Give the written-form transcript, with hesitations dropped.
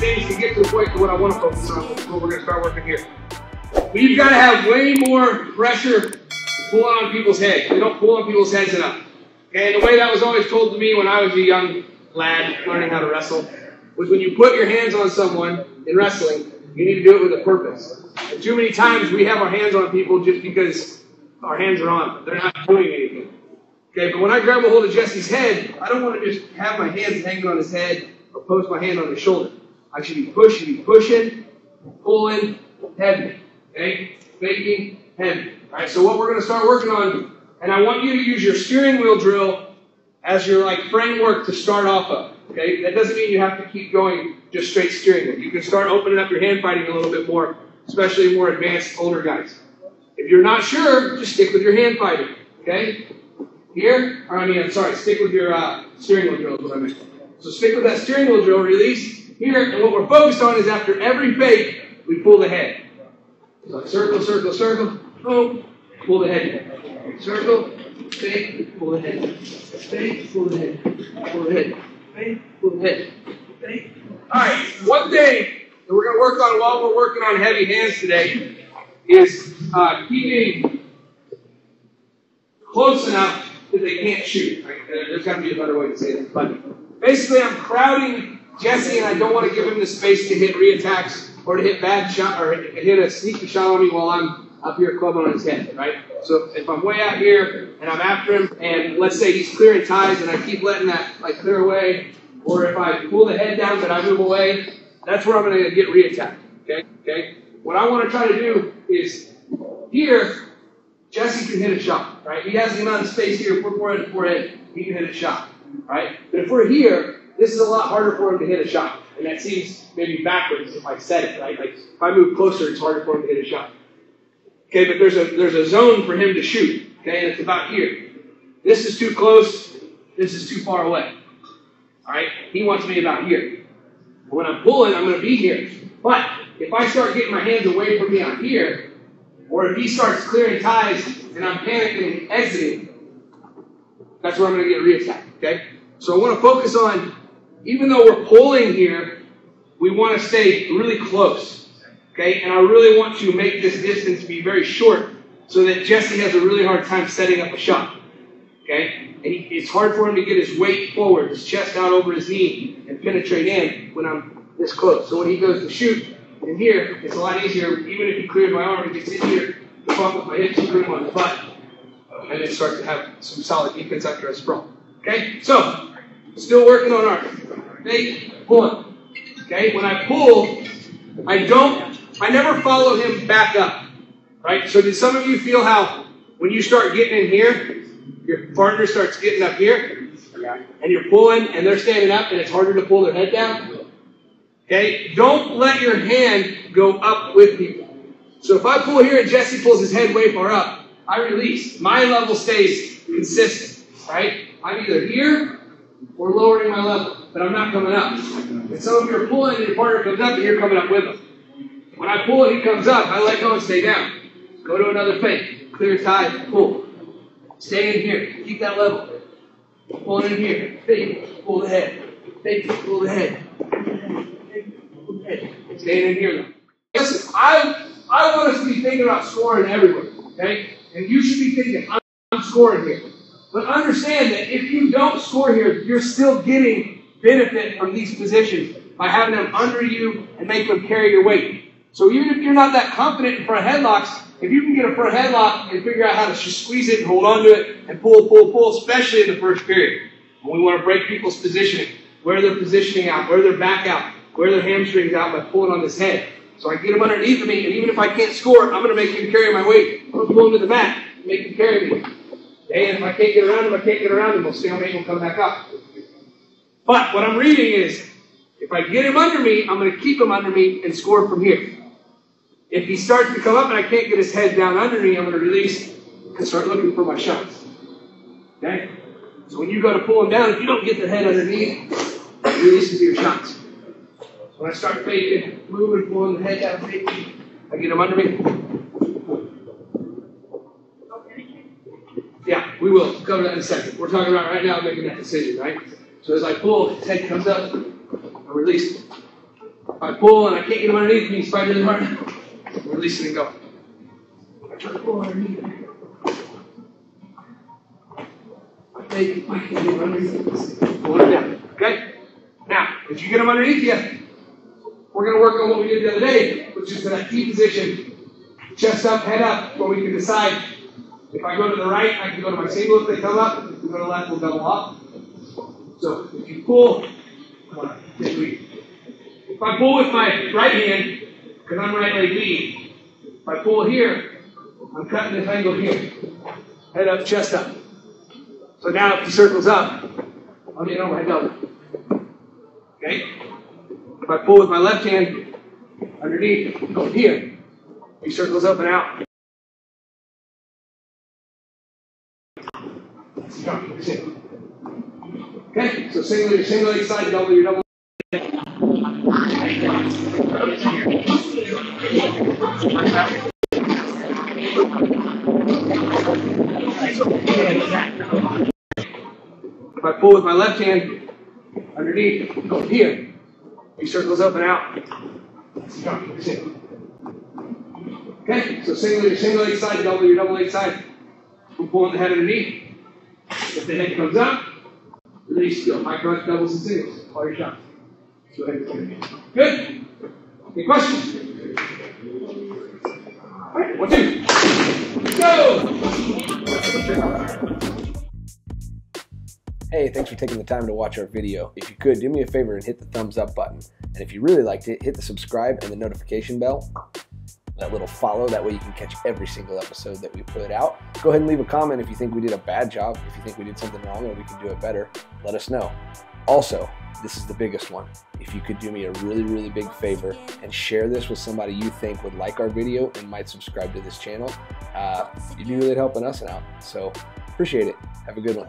things to get to the point of what I want to focus on, which is what we're going to start working here. We've got to have way more pressure pulling on people's heads. We don't pull on people's heads enough. Okay, and the way that was always told to me when I was a young lad learning how to wrestle was when you put your hands on someone in wrestling, you need to do it with a purpose. And too many times we have our hands on people just because our hands are on them. They're not doing anything. Okay, but when I grab a hold of Jesse's head, I don't want to just have my hands hanging on his head or post my hand on his shoulder. I should be pushing, pulling, heavy. Okay? Faking, heavy. Alright, so what we're going to start working on, and I want you to use your steering wheel drill as your framework to start off of. Okay? That doesn't mean you have to keep going just straight steering wheel. You can start opening up your hand fighting a little bit more, especially more advanced, older guys. If you're not sure, just stick with your hand fighting. Okay? Here, stick with your steering wheel drill is what I meant. So stick with that steering wheel drill, release here, and what we're focused on is after every fake, we pull the head. So circle, circle, circle, boom, pull the head. Circle, fake, pull the head. Fake, pull the head. Pull the head. Fake, pull the head. Fake. Alright, one thing that we're going to work on while we're working on heavy hands today is keeping close enough that they can't shoot. Right? There's got to be a better way to say this. But basically, I'm crowding Jesse, and I don't want to give him the space to hit reattacks or to hit bad shot or hit a sneaky shot on me while I'm up here clubbing on his head. Right? So if I'm way out here and I'm after him, and let's say he's clearing ties, and I keep letting that clear away, or if I pull the head down but I move away, that's where I'm going to get reattacked. Okay. What I want to try to do is here. Jesse can hit a shot, right? He has the amount of space here, forehead to forehead, he can hit a shot, right? But if we're here, this is a lot harder for him to hit a shot. And that seems maybe backwards if I said it, right? Like, if I move closer, it's harder for him to hit a shot. Okay, but there's a zone for him to shoot, okay? And it's about here. This is too close, this is too far away, all right? He wants me about here. When I'm pulling, I'm going to be here. But if I start getting my hands away from me on here, or if he starts clearing ties and I'm panicking and exiting, that's where I'm going to get reattacked, okay? So I want to focus on, even though we're pulling here, we want to stay really close, okay? And I really want to make this distance be very short so that Jesse has a really hard time setting up a shot, okay? And it's hard for him to get his weight forward, his chest out over his knee, and penetrate in when I'm this close. So when he goes to shoot, in here, it's a lot easier, even if he cleared my arm and gets in here, to bump with my hips and put him on the butt, and then start to have some solid defense after I sprawl. Okay? So, still working on our fake pulling. Okay? When I pull, I never follow him back up. Right? So did some of you feel how when you start getting in here, your partner starts getting up here, and you're pulling, and they're standing up, and it's harder to pull their head down? Okay? Don't let your hand go up with people. So if I pull here and Jesse pulls his head way far up, I release. My level stays consistent, right? I'm either here or lowering my level, but I'm not coming up. And some of you are pulling and your partner comes up and you're coming up with him. When I pull and he comes up, I let go and stay down. Go to another fake. Clear tie, pull. Stay in here. Keep that level. Pull in here. Fake. Pull the head. Fake. Pull the head. Staying in here, though. Listen, I want us to be thinking about scoring everywhere, okay? And you should be thinking, I'm scoring here. But understand that if you don't score here, you're still getting benefit from these positions by having them under you and make them carry your weight. So even if you're not that confident in front headlocks, if you can get a front headlock and figure out how to just squeeze it and hold on to it and pull, especially in the first period, when we want to break people's positioning, where they're positioning out, where they're back out, where their hamstrings out by pulling on this head. So I get him underneath of me, and even if I can't score, I'm going to make him carry my weight. I'm going to pull him to the mat and make him carry me. Okay, and if I can't get around him, we'll stalemate and we'll come back up. But what I'm reading is, if I get him under me, I'm going to keep him under me and score from here. If he starts to come up and I can't get his head down under me, I'm going to release and start looking for my shots. Okay? So when you go to pull him down, if you don't get the head underneath, release into your shots. So when I start faking, moving, pulling the head down, faking, I get him under me. Yeah, we will. We'll cover that in a second. We're talking about right now making that decision, right? So as I pull, his head comes up, I release it. All I pull and I can't get him underneath me, he's fighting really hard. Release it and go. I try to pull underneath. I can't get him underneath. Pull it down. Okay? Now, if you get him underneath you, we're going to work on what we did the other day, which is that key position. Chest up, head up, where we can decide if I go to the right, I can go to my single if they come up. If we go to the left, we'll double up. So if you pull, if I pull with my right hand, because I'm right leg lead, if I pull here, I'm cutting this angle here. Head up, chest up. So now if the circle's up, I'll get over my double. Okay? If I pull with my left hand underneath, go here. He circles up and out. Okay, so single leg side, double your double. If I pull with my left hand underneath, go here. He circles up and out. Okay, so single leg side, double your double leg side. We're pulling the head underneath. If the head comes up, release, go. High crunch, doubles and singles. All your shots. Go ahead and finish. Good? Any questions? All right, 1, 2. Go! Hey, thanks for taking the time to watch our video. If you could, do me a favor and hit the thumbs up button. And if you really liked it, hit the subscribe and the notification bell. That little follow, that way you can catch every single episode that we put out. Go ahead and leave a comment if you think we did a bad job, if you think we did something wrong or we can do it better, let us know. Also, this is the biggest one. If you could do me a really, really big favor and share this with somebody you think would like our video and might subscribe to this channel, you'd be really helping us out. So appreciate it. Have a good one.